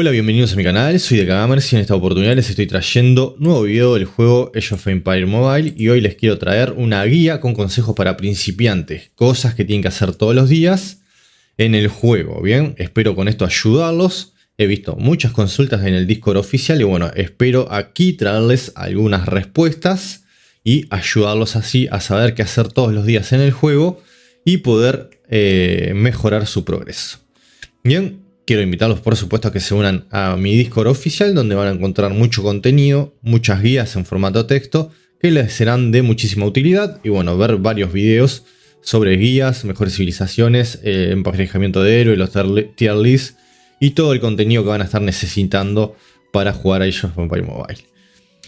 Hola, bienvenidos a mi canal, soy DKGamers y en esta oportunidad les estoy trayendo nuevo video del juego Age of Empires Mobile y hoy les quiero traer una guía con consejos para principiantes, cosas que tienen que hacer todos los días en el juego. Bien, espero con esto ayudarlos. He visto muchas consultas en el Discord oficial y bueno, espero aquí traerles algunas respuestas y ayudarlos así a saber qué hacer todos los días en el juego y poder mejorar su progreso. Bien. Quiero invitarlos por supuesto a que se unan a mi Discord oficial donde van a encontrar mucho contenido, muchas guías en formato texto que les serán de muchísima utilidad y bueno, ver varios videos sobre guías, mejores civilizaciones, emparejamiento de héroes, los tier lists y todo el contenido que van a estar necesitando para jugar a Age of Empires Mobile.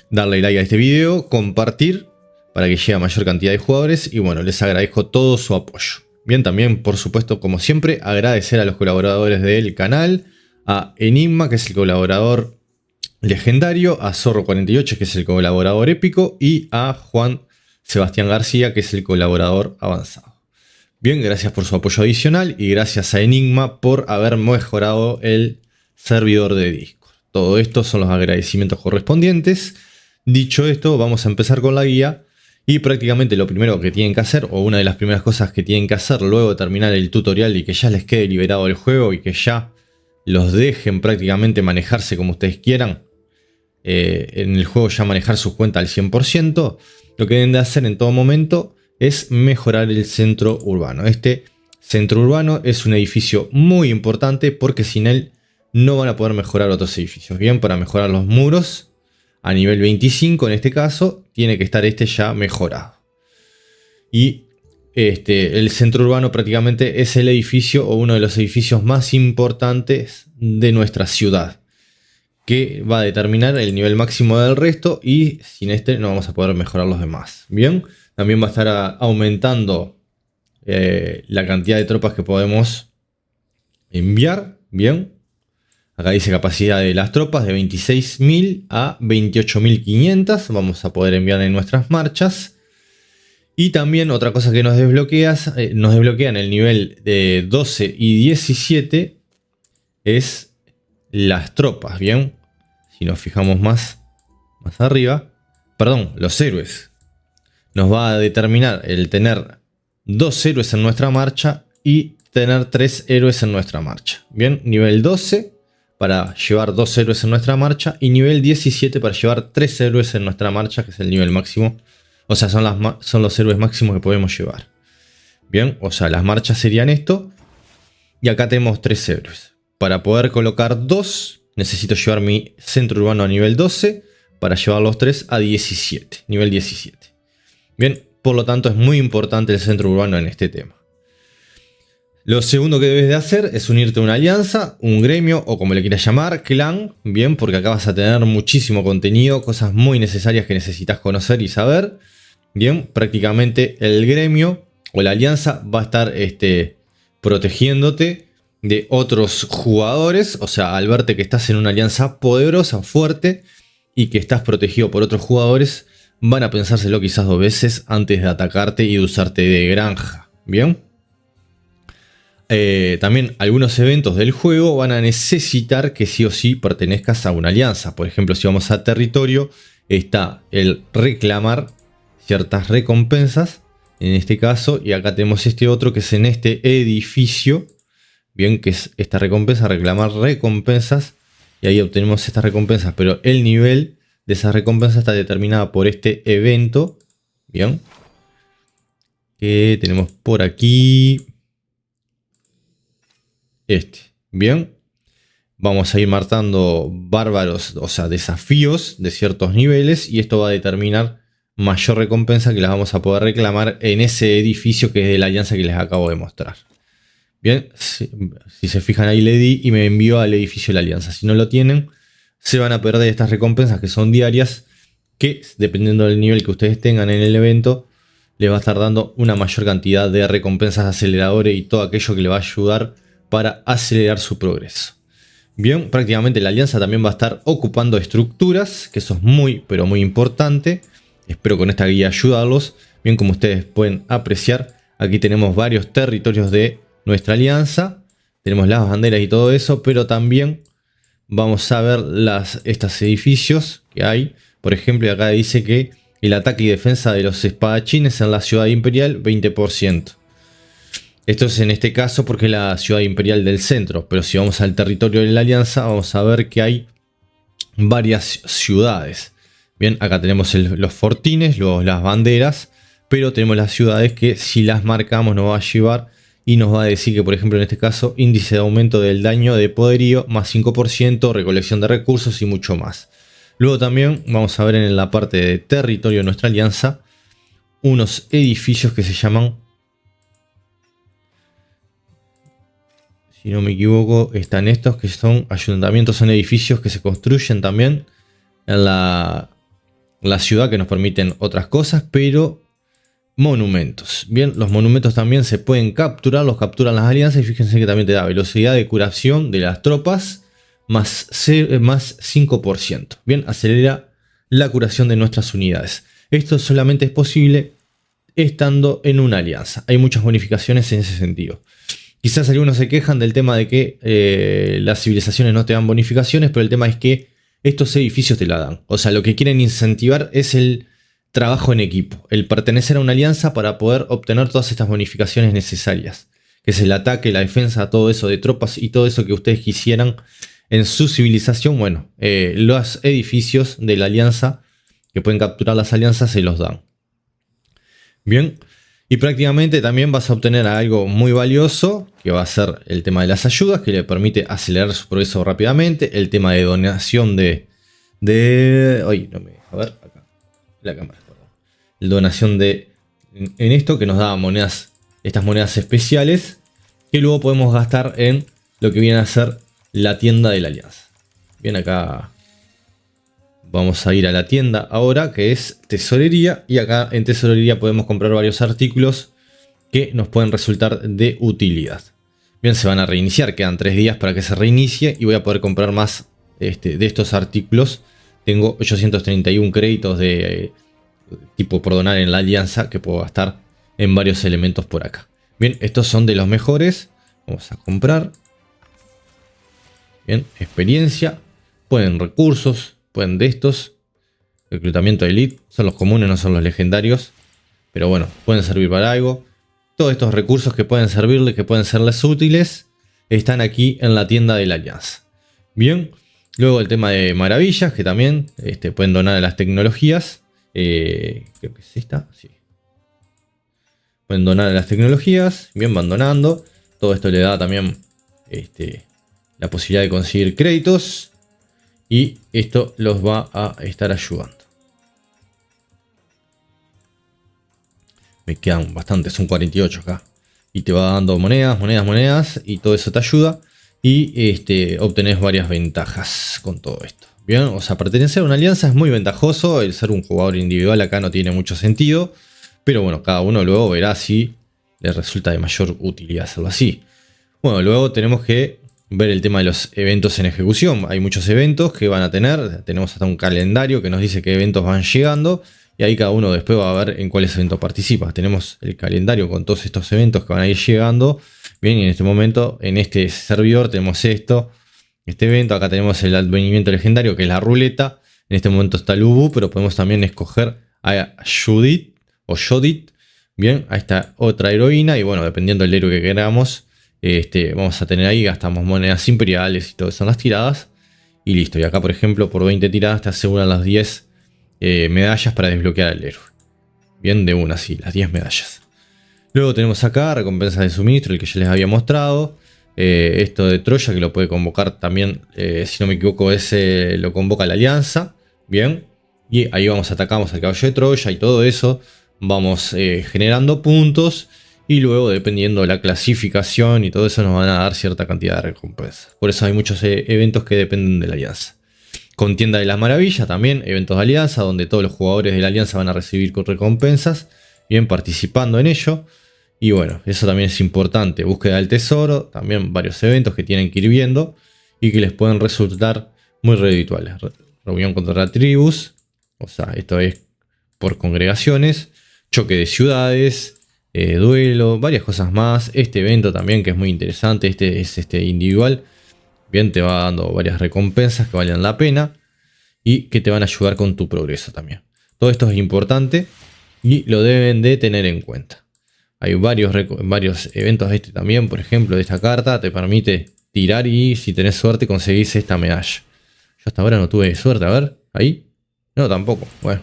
Darle like a este video, compartir para que llegue a mayor cantidad de jugadores y bueno, les agradezco todo su apoyo. Bien, también por supuesto como siempre agradecer a los colaboradores del canal, a Enigma que es el colaborador legendario, a Zorro48 que es el colaborador épico y a Juan Sebastián García que es el colaborador avanzado. Bien, gracias por su apoyo adicional y gracias a Enigma por haber mejorado el servidor de Discord. Todo esto son los agradecimientos correspondientes. Dicho esto, vamos a empezar con la guía. Y prácticamente lo primero que tienen que hacer, o una de las primeras cosas que tienen que hacer luego de terminar el tutorial y que ya les quede liberado el juego y que ya los dejen prácticamente manejarse como ustedes quieran, en el juego ya manejar su cuenta al 100%, lo que deben de hacer en todo momento es mejorar el centro urbano. Este centro urbano es un edificio muy importante porque sin él no van a poder mejorar otros edificios. Bien, para mejorar los muros a nivel 25 en este caso, tiene que estar este ya mejorado. Y el centro urbano prácticamente es el edificio o uno de los edificios más importantes de nuestra ciudad. Que va a determinar el nivel máximo del resto y sin este no vamos a poder mejorar los demás. Bien, también va a estar aumentando la cantidad de tropas que podemos enviar. Bien. Acá dice capacidad de las tropas de 26.000 a 28.500. Vamos a poder enviar en nuestras marchas. Y también otra cosa que nos desbloquean el nivel de 12 y 17 es las tropas. Bien, si nos fijamos más arriba, perdón, los héroes. Nos va a determinar el tener 2 héroes en nuestra marcha y tener 3 héroes en nuestra marcha. Bien, nivel 12. Para llevar 2 héroes en nuestra marcha y nivel 17 para llevar 3 héroes en nuestra marcha, que es el nivel máximo. O sea, son los héroes máximos que podemos llevar. Bien, o sea, las marchas serían esto. Y acá tenemos 3 héroes. Para poder colocar 2, necesito llevar mi centro urbano a nivel 12. Para llevar los 3 a 17, nivel 17. Bien, por lo tanto es muy importante el centro urbano en este tema. Lo segundo que debes de hacer es unirte a una alianza, un gremio o como le quieras llamar, clan, bien, porque acá vas a tener muchísimo contenido, cosas muy necesarias que necesitas conocer y saber. Bien, prácticamente el gremio o la alianza va a estar protegiéndote de otros jugadores, o sea, al verte que estás en una alianza poderosa, fuerte y que estás protegido por otros jugadores, van a pensárselo quizás 2 veces antes de atacarte y de usarte de granja, bien. También algunos eventos del juego van a necesitar que sí o sí pertenezcas a una alianza. Por ejemplo, si vamos a territorio, está el reclamar ciertas recompensas. En este caso, y acá tenemos este otro que es en este edificio. Bien, que es esta recompensa, reclamar recompensas. Y ahí obtenemos estas recompensas. Pero el nivel de esas recompensas está determinado por este evento. Bien. Que tenemos por aquí. Bien, vamos a ir marcando bárbaros, o sea, desafíos de ciertos niveles y esto va a determinar mayor recompensa que las vamos a poder reclamar en ese edificio que es de la alianza que les acabo de mostrar. Bien, si se fijan ahí le di y me envió al edificio de la alianza. Si no lo tienen, se van a perder estas recompensas que son diarias, que dependiendo del nivel que ustedes tengan en el evento, les va a estar dando una mayor cantidad de recompensas, aceleradores y todo aquello que le va a ayudar para acelerar su progreso. Bien, prácticamente la alianza también va a estar ocupando estructuras, que eso es muy, pero muy importante. Espero con esta guía ayudarlos. Bien, como ustedes pueden apreciar, aquí tenemos varios territorios de nuestra alianza. Tenemos las banderas y todo eso, pero también vamos a ver estos edificios que hay. Por ejemplo, acá dice que el ataque y defensa de los espadachines en la ciudad imperial 20%. Esto es en este caso porque es la ciudad imperial del centro, pero si vamos al territorio de la alianza vamos a ver que hay varias ciudades. Bien, acá tenemos los fortines, luego las banderas, pero tenemos las ciudades que si las marcamos nos va a llevar y nos va a decir que, por ejemplo, en este caso, índice de aumento del daño de poderío más 5%, recolección de recursos y mucho más. Luego también vamos a ver en la parte de territorio de nuestra alianza unos edificios que se llaman, si no me equivoco, están estos que son ayuntamientos, son edificios que se construyen también en la ciudad que nos permiten otras cosas, pero monumentos. Bien, los monumentos también se pueden capturar, los capturan las alianzas y fíjense que también te da velocidad de curación de las tropas más 5%. Bien, acelera la curación de nuestras unidades. Esto solamente es posible estando en una alianza. Hay muchas bonificaciones en ese sentido. Quizás algunos se quejan del tema de que las civilizaciones no te dan bonificaciones, pero el tema es que estos edificios te la dan. O sea, lo que quieren incentivar es el trabajo en equipo, el pertenecer a una alianza para poder obtener todas estas bonificaciones necesarias, que es el ataque, la defensa, todo eso de tropas y todo eso que ustedes quisieran en su civilización. Bueno, los edificios de la alianza que pueden capturar las alianzas se los dan. Bien, y prácticamente también vas a obtener algo muy valioso, que va a ser el tema de las ayudas, que le permite acelerar su progreso rápidamente, el tema de donación Oye, no me... A ver, acá. La cámara, perdón. La donación en esto que nos da monedas, estas monedas especiales, que luego podemos gastar en lo que viene a ser la tienda de la alianza. Bien, acá vamos a ir a la tienda ahora, que es tesorería, y acá en tesorería podemos comprar varios artículos que nos pueden resultar de utilidad. Bien, se van a reiniciar, quedan 3 días para que se reinicie y voy a poder comprar más de estos artículos. Tengo 831 créditos de tipo por donar en la alianza que puedo gastar en varios elementos por acá. Bien, estos son de los mejores. Vamos a comprar. Bien, experiencia. Pueden recursos. Pueden de estos. Reclutamiento de elite. Son los comunes, no son los legendarios. Pero bueno, pueden servir para algo. Todos estos recursos que pueden servirles, que pueden serles útiles, están aquí en la tienda de la alianza. Bien. Luego el tema de maravillas, que también pueden donar a las tecnologías. Creo que es esta, sí. Pueden donar a las tecnologías. Bien, van donando. Todo esto le da también la posibilidad de conseguir créditos. Y esto los va a estar ayudando. Me quedan bastantes, son 48 acá. Y te va dando monedas. Y todo eso te ayuda. Y obtenés varias ventajas con todo esto. Bien, o sea, pertenecer a una alianza es muy ventajoso. El ser un jugador individual acá no tiene mucho sentido. Pero bueno, cada uno luego verá si le resulta de mayor utilidad hacerlo así. Bueno, luego tenemos que ver el tema de los eventos en ejecución. Hay muchos eventos que van a tener. Tenemos hasta un calendario que nos dice qué eventos van llegando. Y ahí cada uno después va a ver en cuáles eventos participa. Tenemos el calendario con todos estos eventos que van a ir llegando. Bien, y en este momento, en este servidor tenemos este evento. Acá tenemos el advenimiento legendario, que es la ruleta. En este momento está el Ubu, pero podemos también escoger a Judith o Jodit. Bien, a esta otra heroína. Y bueno, dependiendo del héroe que queramos, vamos a tener ahí, gastamos monedas imperiales y todo eso en las tiradas. Y listo. Y acá, por ejemplo, por 20 tiradas te aseguran las 10 medallas para desbloquear al héroe. Bien, de una, sí, las 10 medallas. Luego tenemos acá recompensas de suministro, el que ya les había mostrado. Esto de Troya, que lo puede convocar también, si no me equivoco, lo convoca la alianza. Bien, y ahí atacamos al caballo de Troya y todo eso. Vamos generando puntos. Y luego, dependiendo de la clasificación y todo eso, nos van a dar cierta cantidad de recompensas. Por eso hay muchos eventos que dependen de la alianza. Contienda de las maravillas también, eventos de alianza, donde todos los jugadores de la alianza van a recibir recompensas. Bien, participando en ello. Y bueno, eso también es importante. Búsqueda del tesoro, también varios eventos que tienen que ir viendo y que les pueden resultar muy redituales. Reunión contra tribus, o sea, esto es por congregaciones. Choque de ciudades, duelo, varias cosas más. Este evento también que es muy interesante, este es individual. Bien, te va dando varias recompensas que valen la pena y que te van a ayudar con tu progreso también. Todo esto es importante y lo deben de tener en cuenta. Hay varios eventos de este también, por ejemplo, de esta carta te permite tirar y si tenés suerte conseguís esta medalla. Yo hasta ahora no tuve suerte, a ver, ahí. No, tampoco, bueno.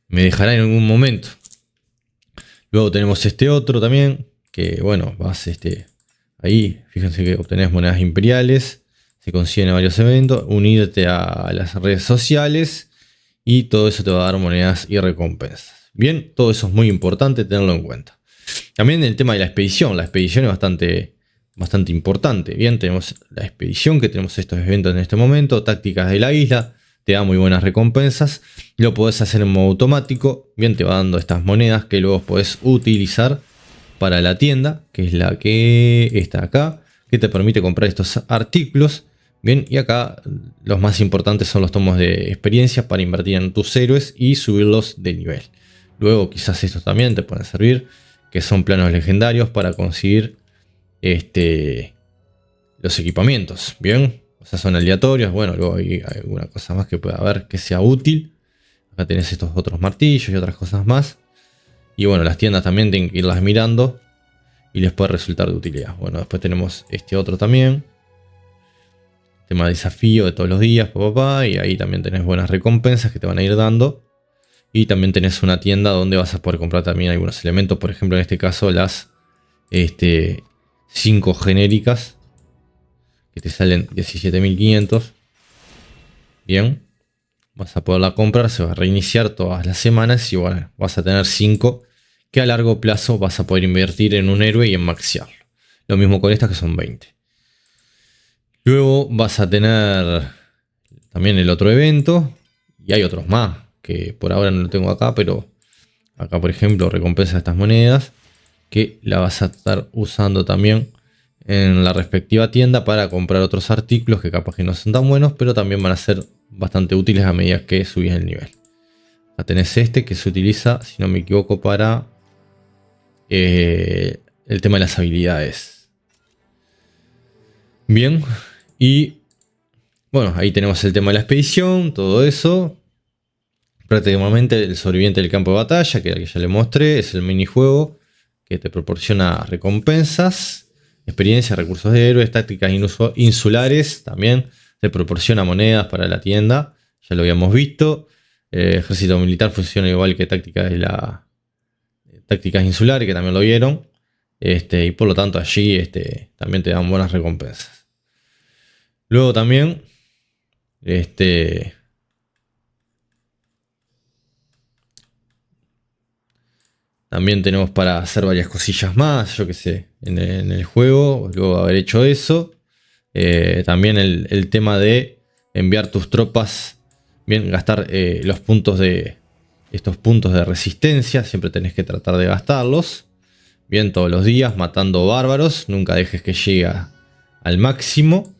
Me dejará en algún momento. Luego tenemos este otro también, que bueno, vas ahí, fíjense que obtenés monedas imperiales, se consiguen varios eventos, unirte a las redes sociales y todo eso te va a dar monedas y recompensas. Bien, todo eso es muy importante tenerlo en cuenta. También el tema de la expedición es bastante importante. Bien, tenemos la expedición, que tenemos estos eventos en este momento, tácticas de la isla, te da muy buenas recompensas, lo podés hacer en modo automático, bien, te va dando estas monedas que luego podés utilizar para la tienda, que es la que está acá, que te permite comprar estos artículos. Bien, y acá los más importantes son los tomos de experiencia para invertir en tus héroes y subirlos de nivel. Luego quizás estos también te pueden servir, que son planos legendarios para conseguir los equipamientos. Bien, o sea, son aleatorios. Bueno, luego hay alguna cosa más que pueda haber que sea útil. Acá tenés estos otros martillos y otras cosas más. Y bueno, las tiendas también tienen que irlas mirando y les puede resultar de utilidad. Bueno, después tenemos este otro también. Tema de desafío de todos los días, papá. Y ahí también tenés buenas recompensas que te van a ir dando. Y también tenés una tienda donde vas a poder comprar también algunos elementos. Por ejemplo, en este caso las 5 genéricas. Que te salen 17.500. Bien. Vas a poderla comprar. Se va a reiniciar todas las semanas. Y bueno, vas a tener 5 que a largo plazo vas a poder invertir en un héroe y en maxiarlo. Lo mismo con estas que son 20. Luego vas a tener también el otro evento. Y hay otros más. Que por ahora no lo tengo acá. Pero acá por ejemplo recompensa estas monedas. Que la vas a estar usando también en la respectiva tienda para comprar otros artículos que capaz que no son tan buenos, pero también van a ser bastante útiles a medida que subís el nivel. Acá tenés este que se utiliza, si no me equivoco, para el tema de las habilidades. Bien, y bueno, ahí tenemos el tema de la expedición, todo eso. Prácticamente el sobreviviente del campo de batalla, que ya le mostré, es el minijuego que te proporciona recompensas, experiencia, recursos de héroes, tácticas insulares, también te proporciona monedas para la tienda, ya lo habíamos visto. Ejército militar funciona igual que tácticas insulares, que también lo vieron. Y por lo tanto allí también te dan buenas recompensas. Luego también también tenemos para hacer varias cosillas más, yo que sé, en el juego, luego de haber hecho eso. También el tema de enviar tus tropas, bien, gastar estos puntos de resistencia, siempre tenés que tratar de gastarlos. Bien, todos los días, matando bárbaros, nunca dejes que llegue al máximo.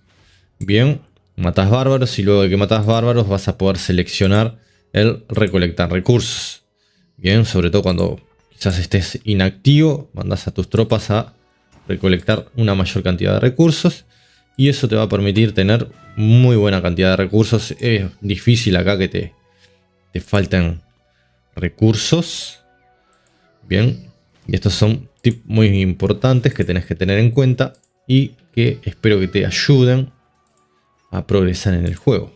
Bien, matás bárbaros y luego de que matás bárbaros vas a poder seleccionar el recolectar recursos. Bien, sobre todo cuando quizás estés inactivo, mandas a tus tropas a recolectar una mayor cantidad de recursos y eso te va a permitir tener muy buena cantidad de recursos. Es difícil acá que te falten recursos. Bien, y estos son tips muy importantes que tenés que tener en cuenta y que espero que te ayuden a progresar en el juego.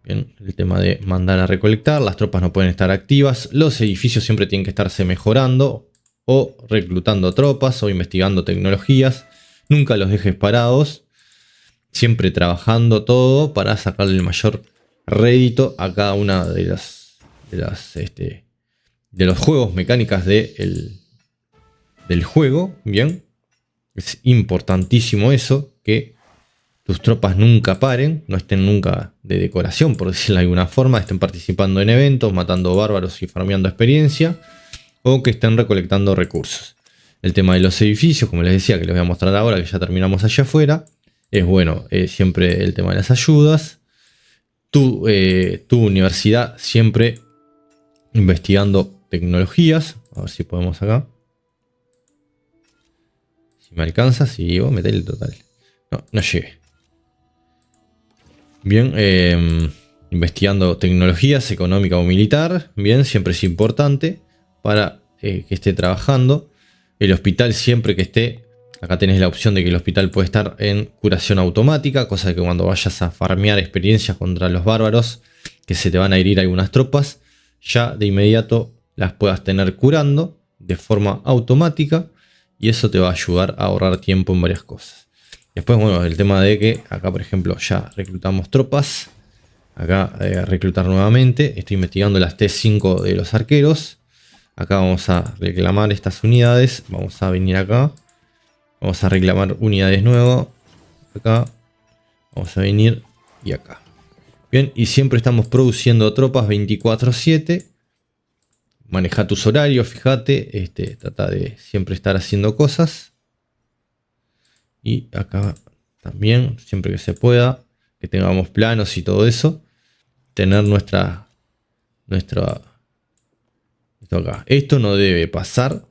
Bien, el tema de mandar a recolectar, las tropas no pueden estar activas, los edificios siempre tienen que estarse mejorando o reclutando tropas o investigando tecnologías. Nunca los dejes parados, siempre trabajando todo para sacarle el mayor rédito a cada una de los juegos mecánicas del juego. Bien, es importantísimo eso, que tus tropas nunca paren, no estén nunca de decoración, por decirlo de alguna forma, estén participando en eventos, matando bárbaros y farmeando experiencia, o que estén recolectando recursos. El tema de los edificios, como les decía, que les voy a mostrar ahora, que ya terminamos allá afuera, es bueno, siempre el tema de las ayudas, tu universidad siempre investigando tecnologías, a ver si podemos acá, si me alcanza, si digo, metele el total. No llegué. Bien, investigando tecnologías económica o militar. Bien, siempre es importante para que esté trabajando. El hospital siempre que esté. Acá tenés la opción de que el hospital puede estar en curación automática. Cosa de que cuando vayas a farmear experiencias contra los bárbaros, que se te van a herir algunas tropas, ya de inmediato las puedas tener curando de forma automática. Y eso te va a ayudar a ahorrar tiempo en varias cosas. Después, bueno, el tema de que acá, por ejemplo, ya reclutamos tropas. Acá reclutar nuevamente. Estoy investigando las T5 de los arqueros. Acá vamos a reclamar estas unidades. Vamos a venir acá. Vamos a reclamar unidades nuevas. Acá. Vamos a venir y acá. Bien, y siempre estamos produciendo tropas 24/7. Maneja tus horarios, fíjate. Trata de siempre estar haciendo cosas. Y acá también, siempre que se pueda, que tengamos planos y todo eso, tener nuestra esto acá. Esto no debe pasar.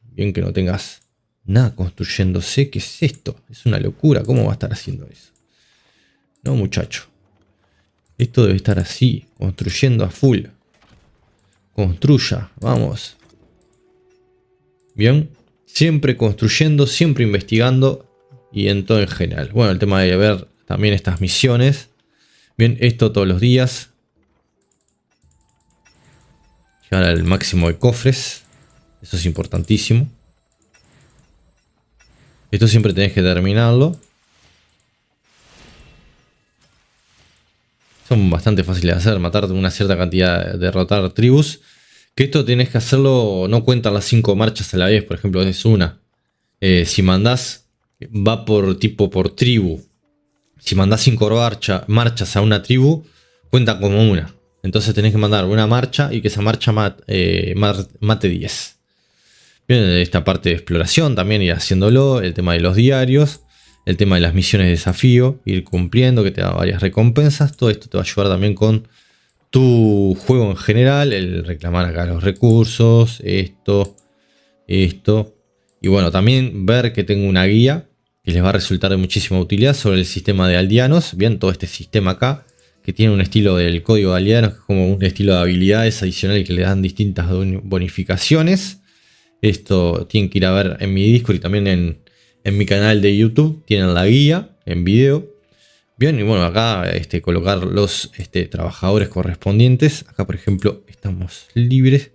Bien que no tengas nada construyéndose. ¿Qué es esto? Es una locura. ¿Cómo va a estar haciendo eso? No, muchacho. Esto debe estar así, construyendo a full. Construya, vamos. Bien, siempre construyendo, siempre investigando. Y en todo en general. Bueno, el tema de ver también estas misiones. Bien, esto todos los días. Llegar al máximo de cofres. Eso es importantísimo. Esto siempre tenés que terminarlo. Son bastante fáciles de hacer. Matar una cierta cantidad, derrotar tribus. Que esto tenés que hacerlo. No cuentan las 5 marchas a la vez. Por ejemplo, es una. Si mandás. Va por tipo por tribu. Si mandás 5 marchas a una tribu, cuenta como una. Entonces tenés que mandar una marcha y que esa marcha mate 10. Bien, esta parte de exploración también ir haciéndolo. El tema de los diarios. El tema de las misiones de desafío. Ir cumpliendo, que te da varias recompensas. Todo esto te va a ayudar también con tu juego en general. El reclamar acá los recursos. Esto. Y bueno, también ver que tengo una guía que les va a resultar de muchísima utilidad sobre el sistema de aldeanos. Bien, todo este sistema acá, que tiene un estilo del código de aldeanos, que es como un estilo de habilidades adicionales que le dan distintas bonificaciones. Esto tienen que ir a ver en mi Discord y también en mi canal de YouTube. Tienen la guía en video. Bien, y bueno, acá colocar los trabajadores correspondientes. Acá, por ejemplo, estamos libres.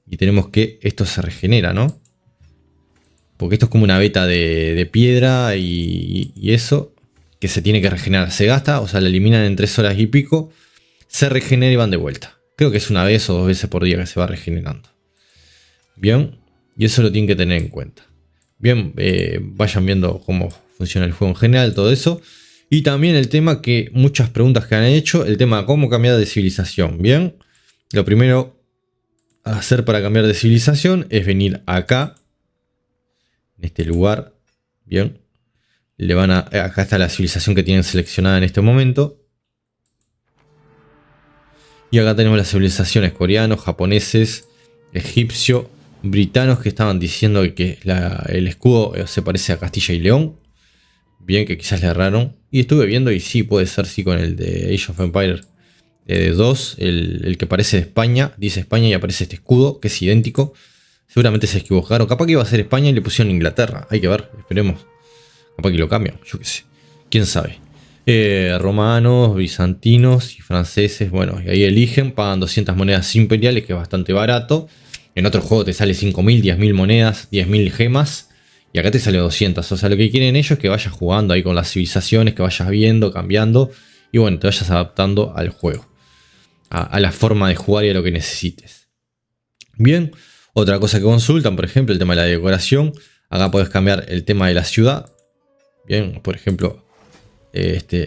Y tenemos que esto se regenera, ¿no? Porque esto es como una beta de piedra y eso. Que se tiene que regenerar. Se gasta, o sea, la eliminan en 3 horas y pico. Se regenera y van de vuelta. Creo que es una vez o 2 veces por día que se va regenerando. Bien. Y eso lo tienen que tener en cuenta. Bien, vayan viendo cómo funciona el juego en general, todo eso. Y también el tema que muchas preguntas que han hecho. El tema de cómo cambiar de civilización. Bien. Lo primero a hacer para cambiar de civilización es venir acá. En este lugar. Bien. Acá está la civilización que tienen seleccionada en este momento. Y acá tenemos las civilizaciones coreanos, japoneses, egipcio, britanos, que estaban diciendo que el escudo se parece a Castilla y León. Bien, que quizás le erraron. Y estuve viendo y sí, puede ser sí con el de Age of Empires 2. El que parece de España. Dice España y aparece este escudo, que es idéntico. Seguramente se equivocaron. Capaz que iba a ser España y le pusieron Inglaterra. Hay que ver, esperemos. Capaz que lo cambian, yo qué sé. Quién sabe. Romanos, bizantinos y franceses. Bueno, y ahí eligen. Pagan 200 monedas imperiales, que es bastante barato. En otro juego te sale 5.000, 10.000 monedas, 10.000 gemas. Y acá te sale 200. O sea, lo que quieren ellos es que vayas jugando ahí con las civilizaciones, que vayas viendo, cambiando. Y bueno, te vayas adaptando al juego. A la forma de jugar y a lo que necesites. Bien. Otra cosa que consultan, por ejemplo, el tema de la decoración. Acá puedes cambiar el tema de la ciudad. Bien, por ejemplo,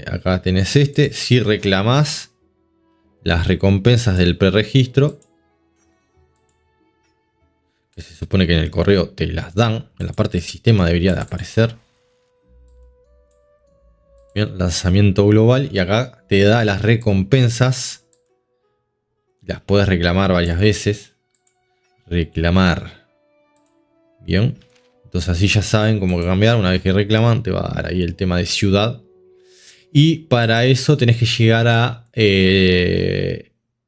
acá tenés si reclamás las recompensas del preregistro, que se supone que en el correo te las dan, en la parte de sistema debería de aparecer. Bien, lanzamiento global, y acá te da las recompensas. Las puedes reclamar varias veces. Reclamar. Bien, Entonces así ya saben cómo cambiar. Una vez que reclaman, te va a dar ahí el tema de ciudad. Y para eso tenés que llegar a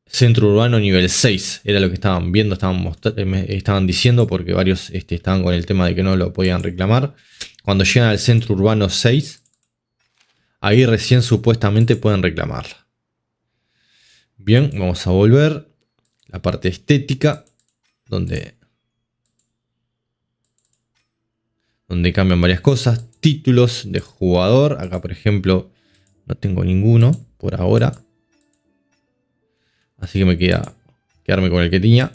centro urbano nivel 6. Era lo que estaban viendo, estaban diciendo, porque varios estaban con el tema de que no lo podían reclamar. Cuando llegan al centro urbano 6, ahí recién supuestamente pueden reclamarla. Bien, vamos a volver. La parte estética, donde cambian varias cosas. Títulos de jugador. Acá, por ejemplo, no tengo ninguno por ahora. Así que me queda quedarme con el que tenía.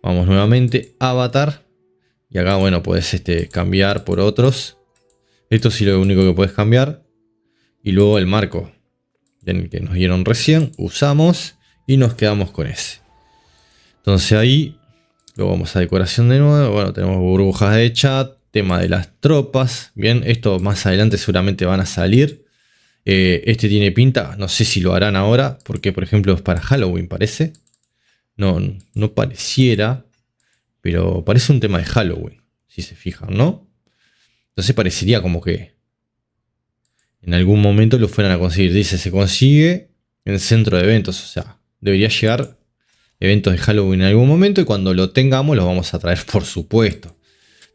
Vamos nuevamente. Avatar. Y acá, bueno, puedes cambiar por otros. Esto sí lo único que puedes cambiar. Y luego el marco en el que nos dieron recién. Usamos y nos quedamos con ese. Entonces ahí. Luego vamos a decoración de nuevo. Bueno, tenemos burbujas de chat. Tema de las tropas. Bien, esto más adelante seguramente van a salir. Este tiene pinta, no sé si lo harán ahora, porque por ejemplo es para Halloween, parece. No pareciera, pero parece un tema de Halloween, si se fijan, ¿no? Entonces parecería como que en algún momento lo fueran a conseguir. Dice, se consigue en centro de eventos, o sea, debería llegar eventos de Halloween en algún momento y cuando lo tengamos los vamos a traer, por supuesto.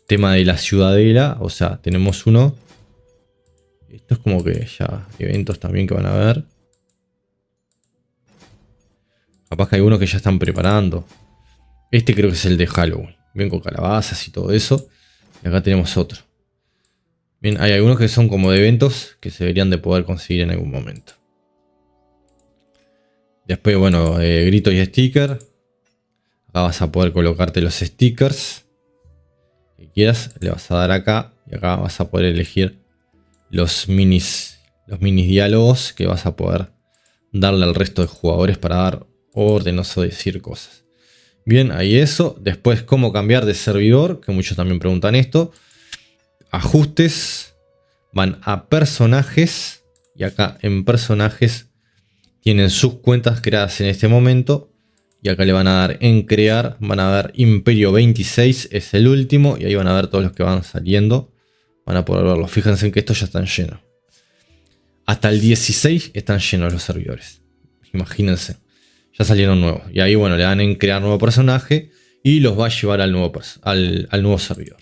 Tema de la ciudadela, o sea, tenemos uno. Esto es como que ya eventos también que van a ver. Capaz que hay algunos que ya están preparando. Este creo que es el de Halloween. Bien, con calabazas y todo eso. Y acá tenemos otro. Bien, hay algunos que son como de eventos que se deberían de poder conseguir en algún momento. Después, bueno, grito y sticker. Acá vas a poder colocarte los stickers que quieras. Le vas a dar acá y acá vas a poder elegir los minis diálogos que vas a poder darle al resto de jugadores para dar órdenes o decir cosas. Bien, ahí eso. Después, cómo cambiar de servidor, que muchos también preguntan esto. Ajustes, van a personajes y acá en personajes tienen sus cuentas creadas en este momento y acá le van a dar en crear, van a ver Imperio 26 es el último y ahí van a ver todos los que van saliendo. Van a poder verlo. Fíjense en que estos ya están llenos. Hasta el 16 están llenos los servidores. Imagínense. Ya salieron nuevos. Y ahí, bueno, le dan en crear nuevo personaje. Y los va a llevar al nuevo servidor.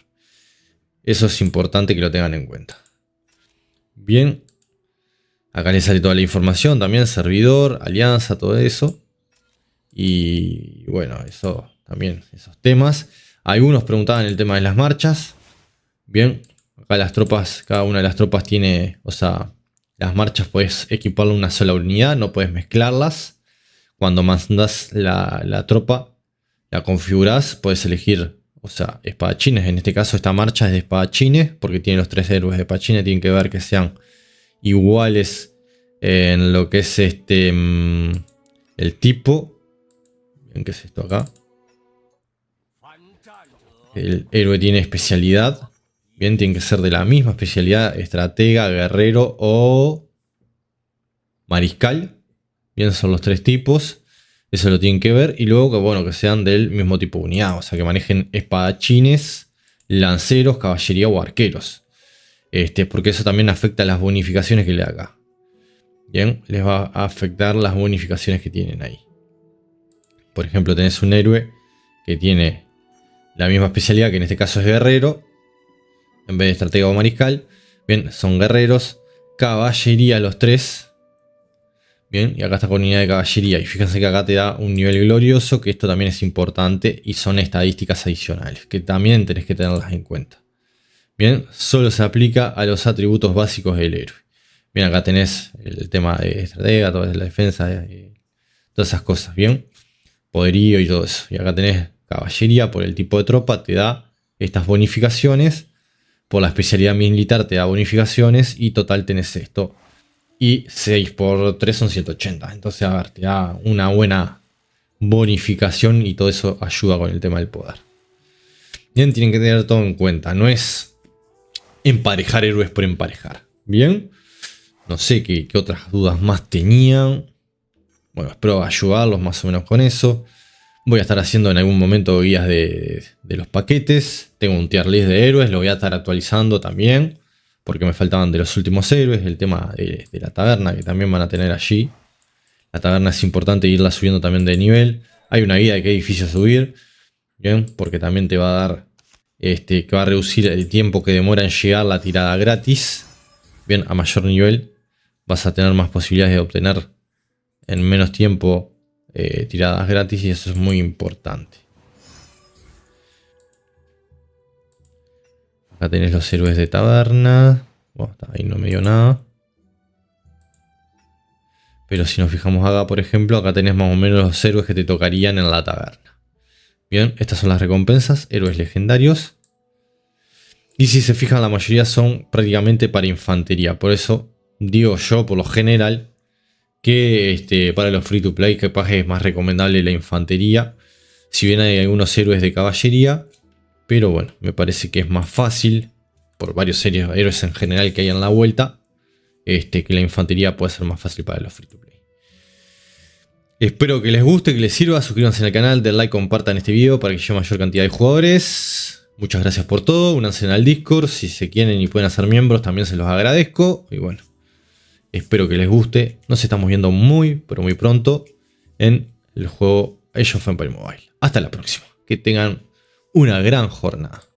Eso es importante que lo tengan en cuenta. Bien. Acá les sale toda la información. También servidor, alianza, todo eso. Y bueno, eso también. Esos temas. Algunos preguntaban el tema de las marchas. Bien. Acá las tropas, cada una de las tropas tiene, o sea, las marchas puedes equiparle una sola unidad, no puedes mezclarlas. Cuando mandas la tropa, la configuras, puedes elegir, o sea, espadachines. En este caso esta marcha es de espadachines, porque tiene los 3 héroes de espadachines, tienen que ver que sean iguales en lo que es el tipo. Bien, ¿qué es esto acá? El héroe tiene especialidad. Bien, tienen que ser de la misma especialidad, estratega, guerrero o mariscal. Bien, son los 3 tipos. Eso lo tienen que ver. Y luego que, bueno, que sean del mismo tipo de unidad. O sea, que manejen espadachines, lanceros, caballería o arqueros. Porque eso también afecta a las bonificaciones que le da acá. Bien, les va a afectar las bonificaciones que tienen ahí. Por ejemplo, tenés un héroe que tiene la misma especialidad, que en este caso es guerrero. En vez de estratega o mariscal. Bien, son guerreros. Caballería los 3. Bien, y acá está con unidad de caballería. Y fíjense que acá te da un nivel glorioso. Que esto también es importante. Y son estadísticas adicionales. Que también tenés que tenerlas en cuenta. Bien, solo se aplica a los atributos básicos del héroe. Bien, acá tenés el tema de estratega, toda la defensa. Todas esas cosas, bien. Poderío y todo eso. Y acá tenés caballería por el tipo de tropa. Te da estas bonificaciones. Por la especialidad militar te da bonificaciones y total tenés esto. Y 6 por 3 son 180. Entonces, a ver, te da una buena bonificación y todo eso ayuda con el tema del poder. Bien, tienen que tener todo en cuenta. No es emparejar héroes por emparejar. Bien, no sé qué otras dudas más tenían. Bueno, espero ayudarlos más o menos con eso. Voy a estar haciendo en algún momento guías de los paquetes. Tengo un tier list de héroes, lo voy a estar actualizando también. Porque me faltaban de los últimos héroes, el tema de la taberna que también van a tener allí. La taberna es importante irla subiendo también de nivel. Hay una guía de qué edificio subir. Bien, porque también te va a dar, que va a reducir el tiempo que demora en llegar la tirada gratis. Bien, a mayor nivel vas a tener más posibilidades de obtener en menos tiempo tiradas gratis y eso es muy importante. Acá tenés los héroes de taberna. Bueno, ahí no me dio nada. Pero si nos fijamos acá, por ejemplo, acá tenés más o menos los héroes que te tocarían en la taberna. Bien, estas son las recompensas, héroes legendarios. Y si se fijan, la mayoría son prácticamente para infantería. Por eso digo yo, por lo general, que para los free to play capaz es más recomendable la infantería. Si bien hay algunos héroes de caballería. Pero bueno, me parece que es más fácil, por varios héroes en general que hay en la vuelta, que la infantería puede ser más fácil para los free to play. Espero que les guste, que les sirva. Suscríbanse al canal, den like, compartan este video para que llegue mayor cantidad de jugadores. Muchas gracias por todo. Únanse al Discord. Si se quieren y pueden hacer miembros, también se los agradezco. Y bueno, espero que les guste. Nos estamos viendo muy, pero muy pronto en el juego Age of Empires Mobile. Hasta la próxima. Que tengan una gran jornada.